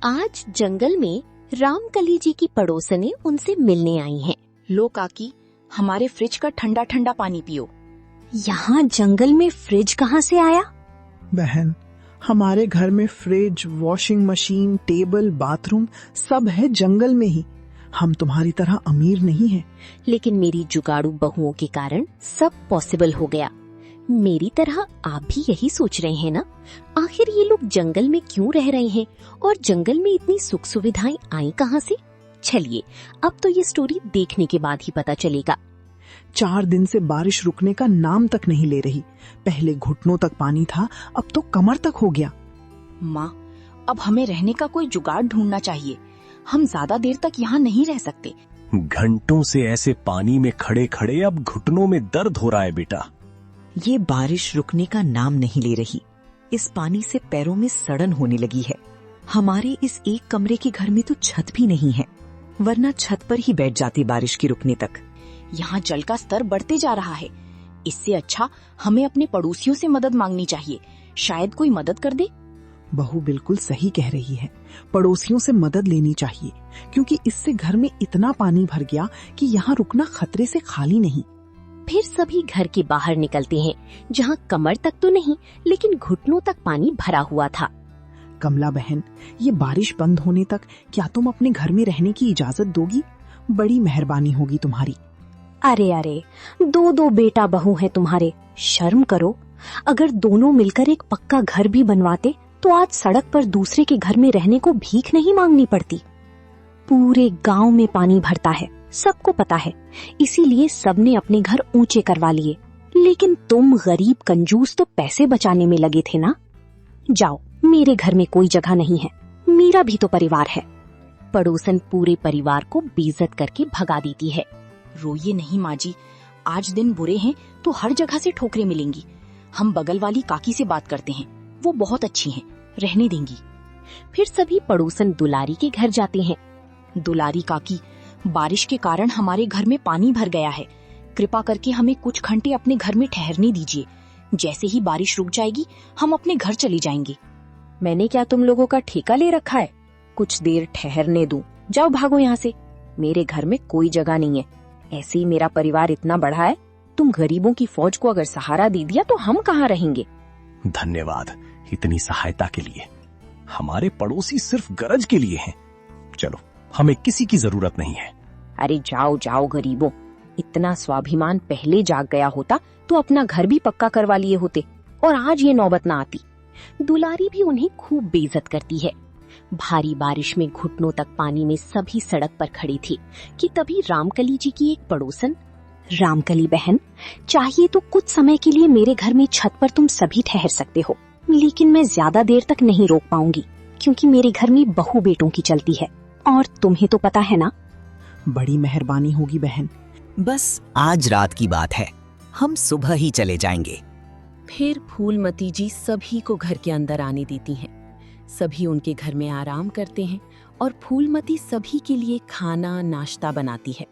आज जंगल में रामकली जी की पड़ोसनें उनसे मिलने आई हैं। लो काकी, हमारे फ्रिज का ठंडा ठंडा पानी पियो। यहाँ जंगल में फ्रिज कहाँ से आया? बहन, हमारे घर में fridge, washing machine, table, bathroom सब है जंगल में ही। हम तुम्हारी तरह अमीर नहीं हैं। लेकिन मेरी जुगाड़ू बहुओं के कारण सब पॉसिबल हो गया। मेरी तरह आप भी यही सोच रहे हैं ना? आखिर ये लोग जंगल में क्यों रह रहे हैं और जंगल में इतनी सुख सुविधाएं आई कहाँ से? चलिए, अब तो ये स्टोरी देखने के बाद ही पता चलेगा। 4 दिन से बारिश रुकने का नाम तक नहीं ले रही। पहले घुटनों तक पानी था, अब तो कमर तक हो गया। माँ, अब हमें रहने का कोई जुगाड़ ढूंढना चाहिए। हम ज्यादा देर तक यहाँ नहीं रह सकते। घंटों से ऐसे पानी में खड़े खड़े अब घुटनों में दर्द हो रहा है बेटा। ये बारिश रुकने का नाम नहीं ले रही। इस पानी से पैरों में सड़न होने लगी है। हमारे इस एक कमरे के घर में तो छत भी नहीं है, वरना छत पर ही बैठ जाती बारिश की रुकने तक। यहाँ जल का स्तर बढ़ते जा रहा है। इससे अच्छा हमें अपने पड़ोसियों से मदद मांगनी चाहिए। शायद कोई मदद कर दे। बहू बिल्कुल सही कह रही है। पड़ोसियों से मदद लेनी चाहिए, क्योंकि इससे घर में इतना पानी भर गया कि यहाँ रुकना खतरे से खाली नहीं। फिर सभी घर के बाहर निकलते हैं, जहाँ कमर तक तो नहीं लेकिन घुटनों तक पानी भरा हुआ था। कमला बहन, ये बारिश बंद होने तक क्या तुम अपने घर में रहने की इजाजत दोगी? बड़ी मेहरबानी होगी तुम्हारी। अरे अरे, 2 बेटा बहू हैं तुम्हारे, शर्म करो। अगर दोनों मिलकर एक पक्का घर भी बनवाते तो आज सड़क पर दूसरे के घर में रहने को भीख नहीं मांगनी पड़ती। पूरे गांव में पानी भरता है, सबको पता है, इसीलिए सबने अपने घर ऊंचे करवा लिए। लेकिन तुम गरीब कंजूस तो पैसे बचाने में लगे थे ना। जाओ, मेरे घर में कोई जगह नहीं है, मेरा भी तो परिवार है। पड़ोसन पूरे परिवार को बेइज्जत करके भगा देती है। रोइए नहीं माँ जी, आज दिन बुरे हैं तो हर जगह से ठोकरें मिलेंगी। हम बगल वाली काकी से बात करते हैं, वो बहुत अच्छी हैं, रहने देंगी। फिर सभी पड़ोसन दुलारी के घर जाते हैं। दुलारी काकी, बारिश के कारण हमारे घर में पानी भर गया है। कृपा करके हमें कुछ घंटे अपने घर में ठहरने दीजिए। जैसे ही बारिश रुक जाएगी हम अपने घर चले जाएंगे। मैंने क्या तुम लोगों का ठेका ले रखा है? कुछ देर ठहरने दूं? जाओ भागो यहाँ से। मेरे घर में कोई जगह नहीं है। ऐसे ही मेरा परिवार इतना बड़ा है, तुम गरीबों की फौज को अगर सहारा दे दिया तो हम कहाँ रहेंगे? धन्यवाद इतनी सहायता के लिए। हमारे पड़ोसी सिर्फ गरज के लिए हैं। चलो, हमें किसी की जरूरत नहीं है। अरे जाओ जाओ गरीबों, इतना स्वाभिमान पहले जाग गया होता तो अपना घर भी पक्का करवा लिए होते और आज ये नौबत ना आती। दुलारी भी उन्हें खूब बेइज्जत करती है। भारी बारिश में घुटनों तक पानी में सभी सड़क पर खड़ी थी कि तभी रामकली जी की एक पड़ोसन, रामकली बहन, चाहिए तो कुछ समय के लिए मेरे घर में छत पर तुम सभी ठहर सकते हो, लेकिन मैं ज्यादा देर तक नहीं रोक पाऊंगी, क्योंकि मेरे घर में बहू बेटों की चलती है और तुम्हें तो पता है ना। बड़ी मेहरबानी होगी बहन। बस आज रात की बात है, हम सुबह ही चले जाएंगे। फिर फूलमती जी सभी को घर के अंदर आने देती हैं। सभी उनके घर में आराम करते हैं और फूलमती सभी के लिए खाना नाश्ता बनाती है।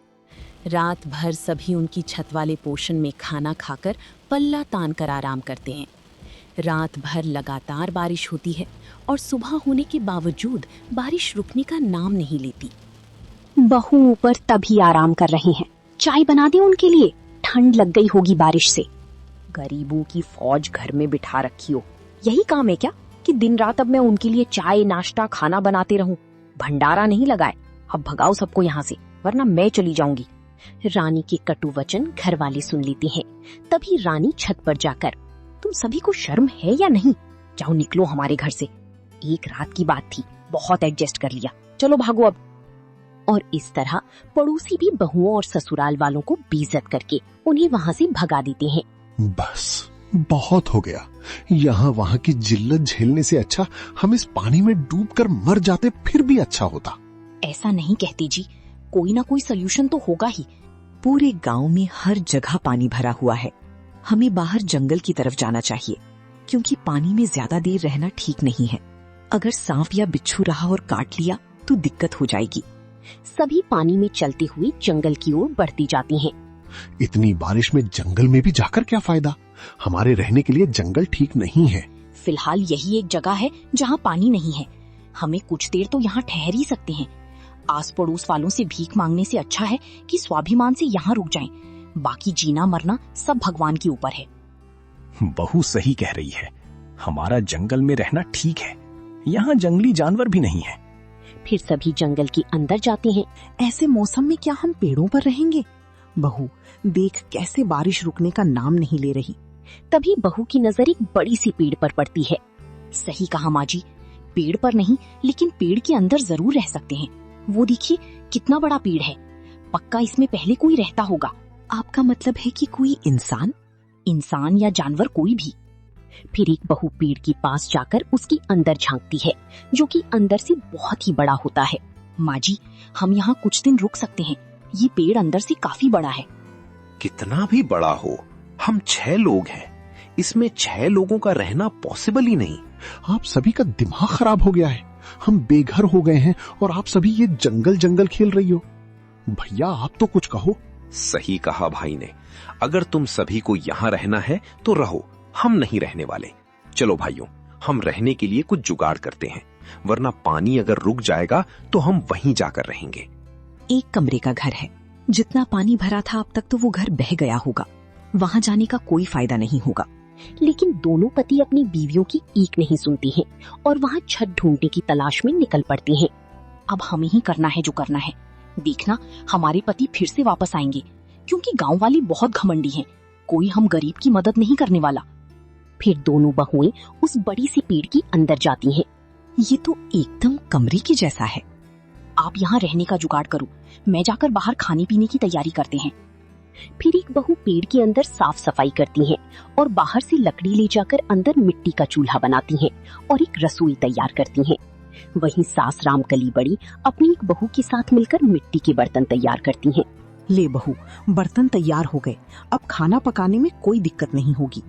रात भर सभी उनकी छत वाले पोर्शन में खाना खाकर पल्ला तान कर आराम करते हैं। रात भर लगातार बारिश होती है और सुबह होने के बावजूद बारिश रुकने का नाम नहीं लेती। बहू ऊपर तभी आराम कर रही हैं। चाय बना दे उनके लिए, ठंड लग गई होगी बारिश से। गरीबों की फौज घर में बिठा रखी हो, यही काम है क्या कि दिन रात अब मैं उनके लिए चाय नाश्ता खाना बनाते रहूं? भंडारा नहीं लगाए। अब भगाओ सबको यहाँ से, वरना मैं चली जाऊंगी। रानी के कटु वचन घर वाले सुन लेते हैं। तभी रानी छत पर जाकर, तुम सभी को शर्म है या नहीं? जाओ निकलो हमारे घर से। एक रात की बात थी, बहुत एडजस्ट कर लिया, चलो भागो अब। और इस तरह पड़ोसी भी बहुओं और ससुराल वालों को बेइज्जत करके उन्हें वहाँ से भगा देते हैं। बस बहुत हो गया। यहाँ वहाँ की जिल्लत झेलने से अच्छा हम इस पानी में डूबकर मर जाते, फिर भी अच्छा होता। ऐसा नहीं कहते जी, कोई ना कोई सोल्यूशन तो होगा ही। पूरे गांव में हर जगह पानी भरा हुआ है। हमें बाहर जंगल की तरफ जाना चाहिए, क्योंकि पानी में ज्यादा देर रहना ठीक नहीं है। अगर सांप या बिच्छू रहा और काट लिया तो दिक्कत हो जाएगी। सभी पानी में चलते हुए जंगल की ओर बढ़ती जाती हैं। इतनी बारिश में जंगल में भी जाकर क्या फायदा? हमारे रहने के लिए जंगल ठीक नहीं है। फिलहाल यही एक जगह है जहाँ पानी नहीं है। हमें कुछ देर तो यहाँ ठहर ही सकते हैं। आस पड़ोस वालों से भीख मांगने से अच्छा है कि स्वाभिमान से यहाँ रुक जाएं। बाकी जीना मरना सब भगवान के ऊपर है। बहू सही कह रही है, हमारा जंगल में रहना ठीक है, यहाँ जंगली जानवर भी नहीं है। फिर सभी जंगल के अंदर जाते हैं। ऐसे मौसम में क्या हम पेड़ों पर रहेंगे? बहू, देख कैसे बारिश रुकने का नाम नहीं ले रही। तभी बहू की नजर एक बड़ी सी पेड़ पर पड़ती है। सही कहा माँ जी, पेड़ पर नहीं लेकिन पेड़ के अंदर जरूर रह सकते हैं। वो देखिए कितना बड़ा पेड़ है, पक्का इसमें पहले कोई रहता होगा। आपका मतलब है कि कोई इंसान? इंसान या जानवर कोई भी। फिर एक बहू पेड़ के पास जाकर उसके अंदर झांकती है, जो कि अंदर से बहुत ही बड़ा होता है। माँ जी, हम यहाँ कुछ दिन रुक सकते हैं, ये पेड़ अंदर से काफी बड़ा है। कितना भी बड़ा हो, हम 6 लोग हैं, इसमें 6 लोगों का रहना पॉसिबल ही नहीं। आप सभी का दिमाग खराब हो गया है। हम बेघर हो गए हैं और आप सभी ये जंगल जंगल खेल रही हो। भैया आप तो कुछ कहो। सही कहा भाई ने, अगर तुम सभी को यहाँ रहना है तो रहो, हम नहीं रहने वाले। चलो भाइयों, हम रहने के लिए कुछ जुगाड़ करते हैं, वरना पानी अगर रुक जाएगा तो हम वहीं जाकर रहेंगे। एक कमरे का घर है, जितना पानी भरा था अब तक तो वो घर बह गया होगा। वहां जाने का कोई फायदा नहीं होगा। लेकिन दोनों पति अपनी बीवियों की एक नहीं सुनती हैं और वहां छत ढूंढने की तलाश में निकल पड़ते हैं। अब हमें ही करना है जो करना है। देखना, हमारे पति फिर से वापस आएंगे, क्योंकि गांव वाले बहुत घमंडी हैं, कोई हम गरीब की मदद नहीं करने वाला। फिर दोनों बहुएं उस बड़ी सी पेड़ के अंदर जाती हैं। ये तो एकदम कमरे के जैसा है। आप यहाँ रहने का जुगाड़ करो, मैं जाकर बाहर खाने पीने की तैयारी करते हैं। फिर एक बहू पेड़ के अंदर साफ सफाई करती हैं और बाहर से लकड़ी ले जाकर अंदर मिट्टी का चूल्हा बनाती हैं और एक रसोई तैयार करती हैं। वहीं सास रामकली बड़ी अपनी एक बहू के साथ मिलकर मिट्टी के बर्तन तैयार करती हैं। ले बहू, बर्तन तैयार हो गए, अब खाना पकाने में कोई दिक्कत नहीं होगी।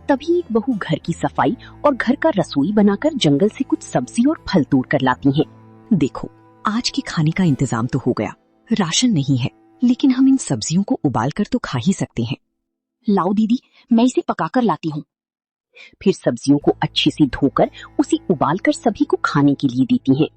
तभी एक बहू घर की सफाई और घर का रसोई बनाकर जंगल से कुछ सब्जी और फल तोड़ कर लाती हैं। देखो, आज के खाने का इंतजाम तो हो गया, राशन नहीं है, लेकिन हम इन सब्जियों को उबाल कर तो खा ही सकते हैं। लाओ दीदी, मैं इसे पकाकर लाती हूँ। फिर सब्जियों को अच्छे से धोकर उसे उबालकर सभी को खाने के लिए देती हैं।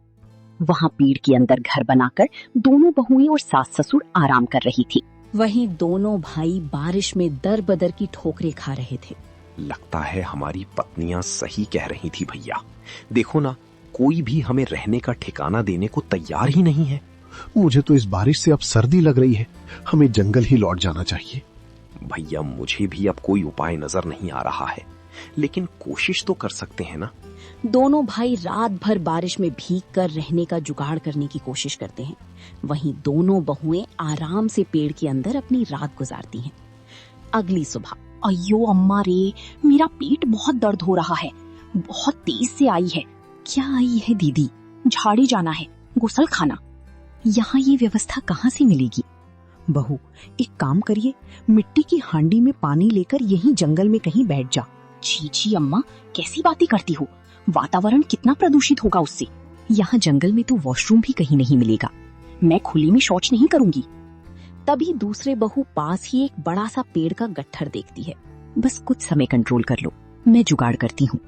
वहाँ पेड़ के अंदर घर बनाकर दोनों बहुएं और सास ससुर आराम कर रही थी। वहीं दोनों भाई बारिश में दर बदर की ठोकरें खा रहे थे। लगता है हमारी पत्नियां सही कह रही थी भैया। देखो ना, कोई भी हमें रहने का ठिकाना देने को तैयार ही नहीं है। मुझे तो इस बारिश से अब सर्दी लग रही है, हमें जंगल ही लौट जाना चाहिए। भैया मुझे भी अब कोई उपाय नजर नहीं आ रहा है, लेकिन कोशिश तो कर सकते हैं ना। दोनों भाई रात भर बारिश में भीग कर रहने का जुगाड़ करने की कोशिश करते हैं। वहीं दोनों बहुएं आराम से पेड़ के अंदर अपनी रात गुजारती हैं। अगली सुबह, अयो अम्मा रे, मेरा पेट बहुत दर्द हो रहा है, बहुत तेज से आई है। क्या आई है दीदी? झाड़ी जाना है, गुसल खाना। यहाँ ये व्यवस्था कहाँ से मिलेगी? बहू, एक काम करिए, मिट्टी की हांडी में पानी लेकर यहीं जंगल में कहीं बैठ जा। छी अम्मा, कैसी बातें करती हो, वातावरण कितना प्रदूषित होगा उससे। यहाँ जंगल में तो वॉशरूम भी कहीं नहीं मिलेगा। मैं खुले में शौच नहीं करूंगी। तभी दूसरे बहू पास ही एक बड़ा सा पेड़ का गट्ठर देखती है। बस कुछ समय कंट्रोल कर लो, मैं जुगाड़ करती हूँ।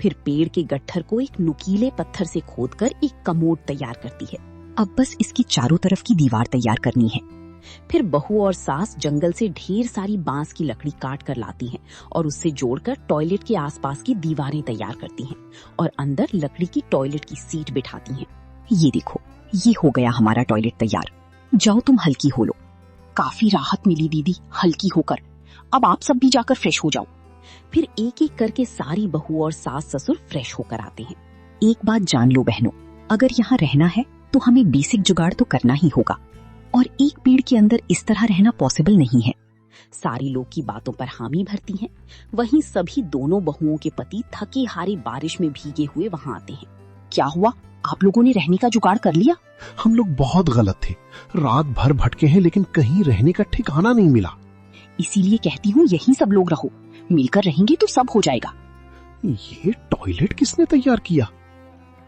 फिर पेड़ के गट्ठर को एक नुकीले पत्थर से खोदकर एक कमोड तैयार करती है। अब बस इसकी चारों तरफ की दीवार तैयार करनी है। फिर बहू और सास जंगल से ढेर सारी बांस की लकड़ी काट कर लाती हैं और उससे जोड़कर टॉयलेट के आसपास की दीवारें तैयार करती हैं और अंदर लकड़ी की टॉयलेट की सीट बिठाती हैं। ये देखो, ये हो गया हमारा टॉयलेट तैयार। जाओ तुम हल्की हो लो। काफी राहत मिली दीदी हल्की होकर। अब आप सब भी जाकर फ्रेश हो जाओ। फिर एक एक करके सारी बहू और सास ससुर फ्रेश होकर आते हैं। एक बात जान लो बहनों, अगर यहाँ रहना है तो हमें बेसिक जुगाड़ तो करना ही होगा, और एक पेड़ के अंदर इस तरह रहना पॉसिबल नहीं है। सारी लोग की बातों पर हामी भरती हैं। वहीं सभी दोनों बहुओं के पति थके हारे बारिश में भीगे हुए वहां आते हैं। क्या हुआ, आप लोगों ने रहने का जुगाड़ कर लिया? हम लोग बहुत गलत थे, रात भर भटके हैं लेकिन कहीं रहने का ठिकाना नहीं मिला। इसीलिए कहती हूँ यहीं सब लोग रहो, मिलकर रहेंगे तो सब हो जाएगा। ये टॉयलेट किसने तैयार किया?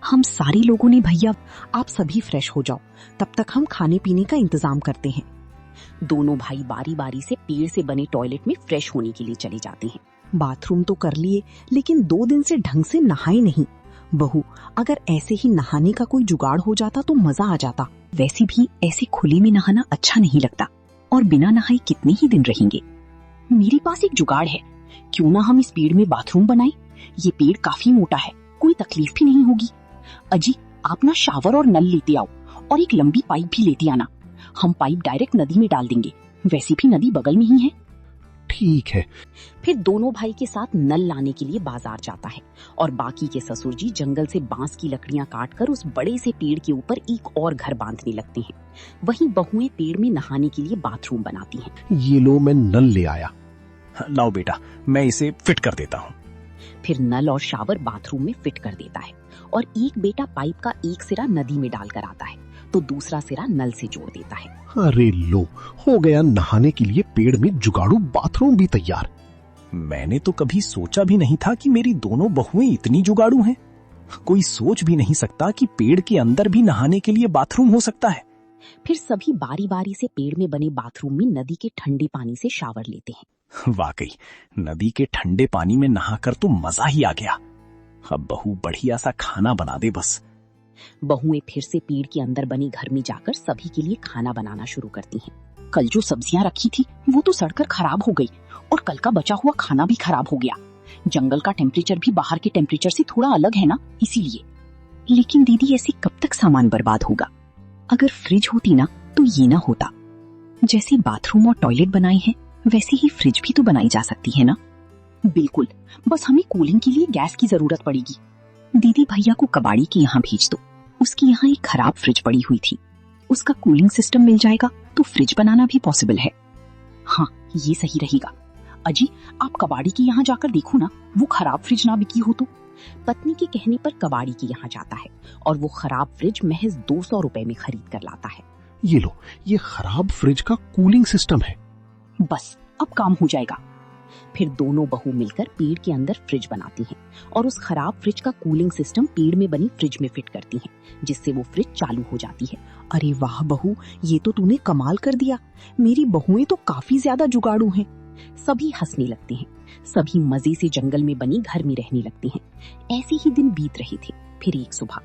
हम सारे लोगों ने भैया। आप सभी फ्रेश हो जाओ, तब तक हम खाने पीने का इंतजाम करते हैं। दोनों भाई बारी बारी से पेड़ से बने टॉयलेट में फ्रेश होने के लिए चले जाते हैं। बाथरूम तो कर लिए, लेकिन 2 दिन से ढंग से नहाए नहीं। बहू, अगर ऐसे ही नहाने का कोई जुगाड़ हो जाता तो मजा आ जाता। वैसे भी ऐसे खुले में नहाना अच्छा नहीं लगता, और बिना नहाए कितने ही दिन रहेंगे। मेरे पास एक जुगाड़ है, क्यों ना हम इस पेड़ में बाथरूम बनाएं? ये पेड़ काफी मोटा है, कोई तकलीफ भी नहीं होगी। अजी, आप ना शावर और नल लेते आओ और एक लंबी पाइप भी लेते आना। हम पाइप डायरेक्ट नदी में डाल देंगे, वैसे भी नदी बगल में ही है। ठीक है। फिर दोनों भाई के साथ नल लाने के लिए बाजार जाता है और बाकी के ससुर जी जंगल से बांस की लकड़ियां काटकर उस बड़े से पेड़ के ऊपर एक और घर बांधने लगते हैं। वहीं बहुएं पेड़ में नहाने के लिए बाथरूम बनाती हैं। ये लो, मैं नल ले आया। लाओ बेटा, मैं इसे फिट कर देता हूँ। फिर नल और शावर बाथरूम में फिट कर देता है और एक बेटा पाइप का एक सिरा नदी में डालकर आता है तो दूसरा सिरा नल से जोड़ देता है। अरे लो, हो गया नहाने के लिए पेड़ में जुगाड़ू बाथरूम भी तैयार। मैंने तो कभी सोचा भी नहीं था कि मेरी दोनों बहुएं इतनी जुगाड़ू हैं। कोई सोच भी नहीं सकता कि पेड़ के अंदर भी नहाने के लिए बाथरूम हो सकता है। फिर सभी बारी बारी से पेड़ में बने बाथरूम में नदी के ठंडे पानी से शावर लेते हैं। वाकई नदी के ठंडे पानी में नहाकर तो मजा ही आ गया। अब बहू बढ़िया सा खाना बना दे बस। बहुएं फिर से पेड़ के अंदर बने घर में जाकर सभी के लिए खाना बनाना शुरू करती हैं। कल जो सब्जियां रखी थी वो तो सड़कर खराब हो गई और कल का बचा हुआ खाना भी खराब हो गया। जंगल का टेम्परेचर भी बाहर के टेम्परेचर से थोड़ा अलग है ना, इसीलिए। लेकिन दीदी, ऐसे कब तक सामान बर्बाद होगा? अगर फ्रिज होती ना तो ये ना होता। जैसे बाथरूम और टॉयलेट बनाए हैं वैसे ही फ्रिज भी तो बनाई जा सकती है ना। बिल्कुल, बस हमें कूलिंग के लिए गैस की जरूरत पड़ेगी। दीदी, भैया को कबाड़ी के यहाँ भेज दो। उसकी यहाँ एक खराब फ्रिज पड़ी हुई थी, उसका कूलिंग सिस्टम मिल जाएगा तो फ्रिज बनाना भी पॉसिबल है। हाँ, ये सही रहेगा। अजी, आप कबाड़ी के यहाँ जाकर देखो ना, वो खराब फ्रिज ना बिकी हो तो। पत्नी के कहने पर कबाड़ी के यहाँ जाता है और वो खराब फ्रिज महज 200 रुपए में खरीद कर लाता है। ये लो, ये खराब फ्रिज का कूलिंग सिस्टम है। बस अब काम हो जाएगा। फिर दोनों बहू मिलकर पेड़ के अंदर फ्रिज बनाती हैं और उस खराब फ्रिज का कूलिंग सिस्टम पेड़ में बनी फ्रिज में फिट करती हैं, जिससे वो फ्रिज चालू हो जाती है। अरे वाह बहू, ये तो तूने कमाल कर दिया। मेरी बहुएं तो काफी ज्यादा जुगाड़ू हैं। सभी हंसने लगते हैं। सभी मजे से जंगल में बनी घर में रहने लगते हैं। ऐसे ही दिन बीत रहे थे। फिर एक सुबह,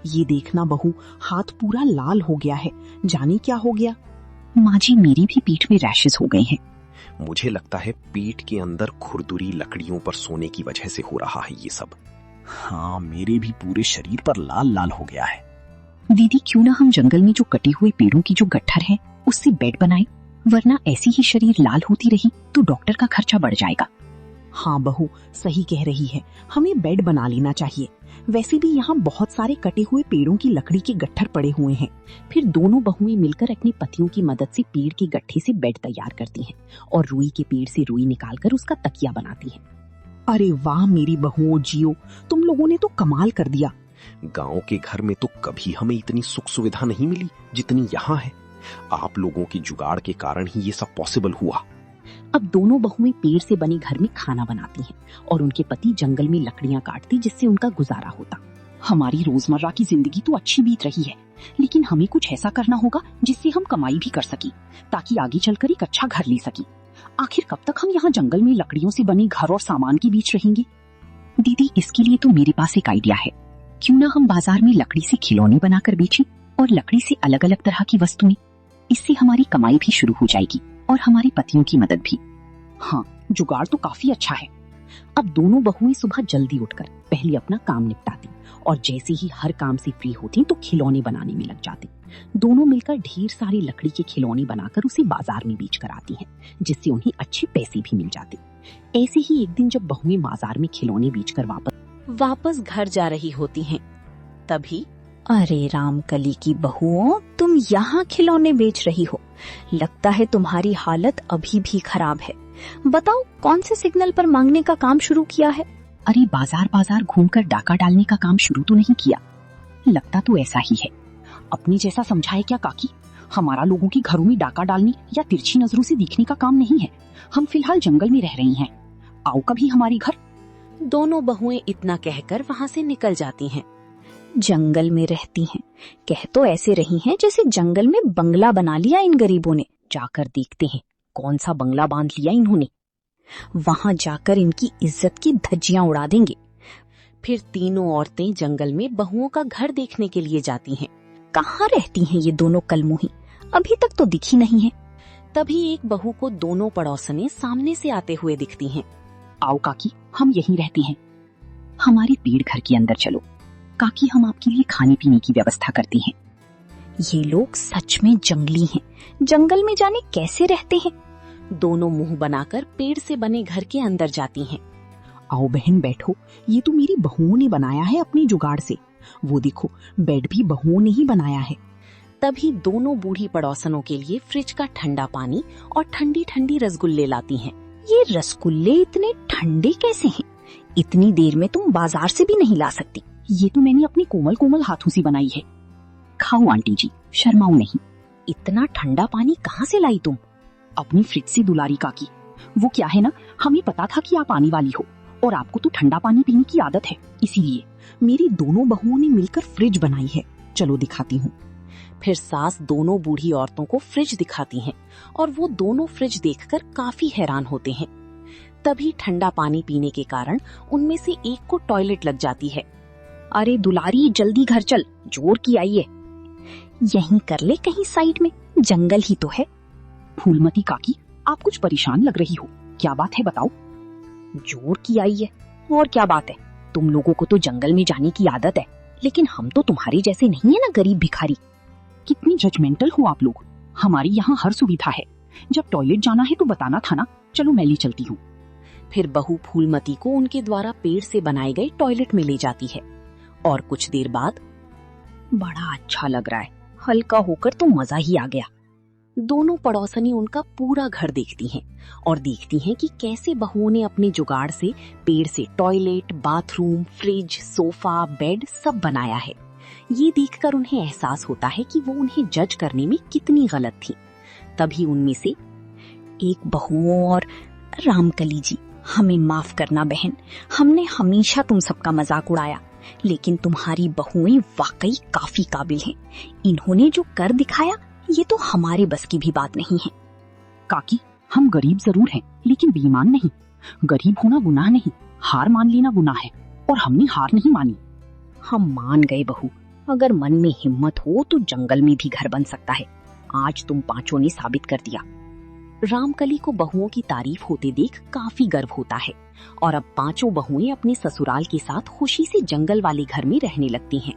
ये देखना बहू, हाथ पूरा लाल हो गया है, जाने क्या हो गया। माँ जी, मेरी भी पीठ में रैशेस हो गए हैं। मुझे लगता है पीठ के अंदर खुरदुरी लकड़ियों पर सोने की वजह से हो रहा है ये सब। हाँ, मेरे भी पूरे शरीर पर लाल लाल हो गया है। दीदी, क्यों ना हम जंगल में जो कटे हुए पेड़ों की जो गट्ठर है उससे बेड बनाएं, वरना ऐसी ही शरीर लाल होती रही तो डॉक्टर का खर्चा बढ़ जाएगा। हाँ बहू, सही कह रही है, हमें बेड बना लेना चाहिए। वैसे भी यहाँ बहुत सारे कटे हुए पेड़ों की लकड़ी के गट्ठर पड़े हुए हैं। फिर दोनों बहुएं मिलकर अपने पतियों की मदद से पेड़ के गट्ठे से बेड तैयार करती हैं और रुई के पेड़ से रुई निकालकर उसका तकिया बनाती हैं। अरे वाह मेरी बहुओं, जियो, तुम लोगों ने तो कमाल कर दिया। गांव के घर में तो कभी हमें इतनी सुख सुविधा नहीं मिली जितनी यहाँ है। आप लोगों की जुगाड़ के कारण ही ये सब पॉसिबल हुआ। अब दोनों बहुएं पेड़ से बने घर में खाना बनाती हैं और उनके पति जंगल में लकड़ियां काटती, जिससे उनका गुजारा होता। हमारी रोजमर्रा की जिंदगी तो अच्छी बीत रही है, लेकिन हमें कुछ ऐसा करना होगा जिससे हम कमाई भी कर सकी, ताकि आगे चलकर एक अच्छा घर ले सकी। आखिर कब तक हम यहाँ जंगल में लकड़ियों से बने घर और सामान के बीच रहेंगे? दीदी, इसके लिए तो मेरे पास एक आइडिया है। क्यों ना हम बाजार में लकड़ी से खिलौने बनाकर बेचें और लकड़ी से अलग अलग तरह की वस्तुएं। इससे हमारी कमाई भी शुरू हो जाएगी और हमारे पतियों की मदद भी। हाँ, जुगाड़ तो काफी अच्छा है। अब दोनों बहुएं सुबह जल्दी उठकर पहले अपना काम निपटाती और जैसे ही हर काम से फ्री होती तो खिलौने बनाने में लग जाती। दोनों मिलकर ढेर सारी लकड़ी के खिलौने बनाकर उसे बाजार में बेच कर आती हैं, जिससे उन्हें अच्छे पैसे भी मिल जाते। ऐसे ही एक दिन जब बहुएं बाजार में खिलौने बेचकर वापस घर जा रही होती हैं, तभी अरे रामकली की बहुओं, तुम यहाँ खिलौने बेच रही हो। लगता है तुम्हारी हालत अभी भी खराब है। बताओ, कौन से सिग्नल पर मांगने का काम शुरू किया है? अरे बाजार बाजार घूमकर डाका डालने का काम शुरू तो नहीं किया। लगता तो ऐसा ही है। अपने जैसा समझाए क्या काकी? हमारा लोगों के घरों में डाका डालने या तिरछी नजरों से देखने का काम नहीं है। हम फिलहाल जंगल में रह रही हैं। आओ कभी हमारे घर। दोनों बहुएं इतना कहकर वहाँ से निकल जाती हैं। जंगल में रहती हैं, कह तो ऐसे रही हैं जैसे जंगल में बंगला बना लिया इन गरीबों ने। जाकर देखते हैं कौन सा बंगला बांध लिया इन्होंने। वहां जाकर इनकी इज्जत की धज्जियां उड़ा देंगे। फिर तीनों औरतें जंगल में बहुओं का घर देखने के लिए जाती हैं। कहाँ रहती हैं ये दोनों कलमुही? अभी तक तो दिखी नहीं है। तभी एक बहू को दोनों पड़ोसनें सामने से आते हुए दिखती हैं। आओ काकी, हम यहीं रहते हैं। हमारे पेड़ घर के अंदर चलो काकी, हम आपके लिए खाने पीने की व्यवस्था करती हैं। ये लोग सच में जंगली हैं। जंगल में जाने कैसे रहते हैं। दोनों मुंह बनाकर पेड़ से बने घर के अंदर जाती हैं। आओ बहन बैठो, ये तो मेरी बहुओं ने बनाया है अपने जुगाड़ से। वो देखो, बेड भी बहुओं ने ही बनाया है। तभी दोनों बूढ़ी पड़ोसनों के लिए फ्रिज का ठंडा पानी और ठंडी ठंडी रसगुल्ले लाती हैं। ये रसगुल्ले इतने ठंडे कैसे हैं? इतनी देर में तुम बाजार से भी नहीं ला सकती। ये तो मैंने अपने कोमल कोमल हाथों से बनाई है। खाओ आंटी जी, शर्माओ नहीं। इतना ठंडा पानी कहाँ से लाई तुम? अपनी फ्रिज से दुलारी काकी। वो क्या है ना, हमें पता था कि आप आने वाली हो और आपको तो ठंडा पानी पीने की आदत है, इसीलिए मेरी दोनों बहुओं ने मिलकर फ्रिज बनाई है। चलो दिखाती हूँ। फिर सास दोनों बूढ़ी औरतों को फ्रिज दिखाती हैं और वो दोनों फ्रिज देखकर काफी हैरान होते हैं। तभी ठंडा पानी पीने के कारण उनमें से एक को टॉयलेट लग जाती है। अरे दुलारी, जल्दी घर चल, जोर की आई है। यहीं कर ले कहीं साइड में, जंगल ही तो है। फूलमती काकी, आप कुछ परेशान लग रही हो, क्या बात है बताओ। जोर की आई है और क्या बात है? तुम लोगों को तो जंगल में जाने की आदत है, लेकिन हम तो तुम्हारे जैसे नहीं है ना, गरीब भिखारी। कितनी जजमेंटल हो आप लोग। हमारी यहाँ हर सुविधा है। जब टॉयलेट जाना है तो बताना था ना। चलो मैं ले चलती हूँ। फिर बहू फूलमती को उनके द्वारा पेड़ से बनाए गए टॉयलेट में ले जाती है और कुछ देर बाद बड़ा अच्छा लग रहा है, हल्का होकर तो मजा ही आ गया। दोनों पड़ोसनी उनका पूरा घर देखती हैं और देखती हैं कि कैसे बहुओं ने अपने जुगाड़ से पेड़ से toilet, bathroom, fridge, sofa, bed सब बनाया है। ये देखकर उन्हें एहसास होता है कि वो उन्हें जज करने में कितनी गलत थी। तभी उनमें से एक बहुओं और रामकली जी, हमें माफ करना बहन, हमने हमेशा तुम सबका मजाक उड़ाया, लेकिन तुम्हारी बहुएं वाकई काफी काबिल हैं। इन्होंने जो कर दिखाया ये तो हमारे बस की भी बात नहीं है। काकी, हम गरीब जरूर हैं लेकिन बेईमान नहीं। गरीब होना गुनाह नहीं, हार मान लेना गुनाह है और हमने हार नहीं मानी। हम मान गए बहू, अगर मन में हिम्मत हो तो जंगल में भी घर बन सकता है। आज तुम पांचों ने साबित कर दिया। रामकली को बहुओं की तारीफ होते देख काफी गर्व होता है और अब पांचों बहुएं अपने ससुराल के साथ खुशी से जंगल वाले घर में रहने लगती हैं।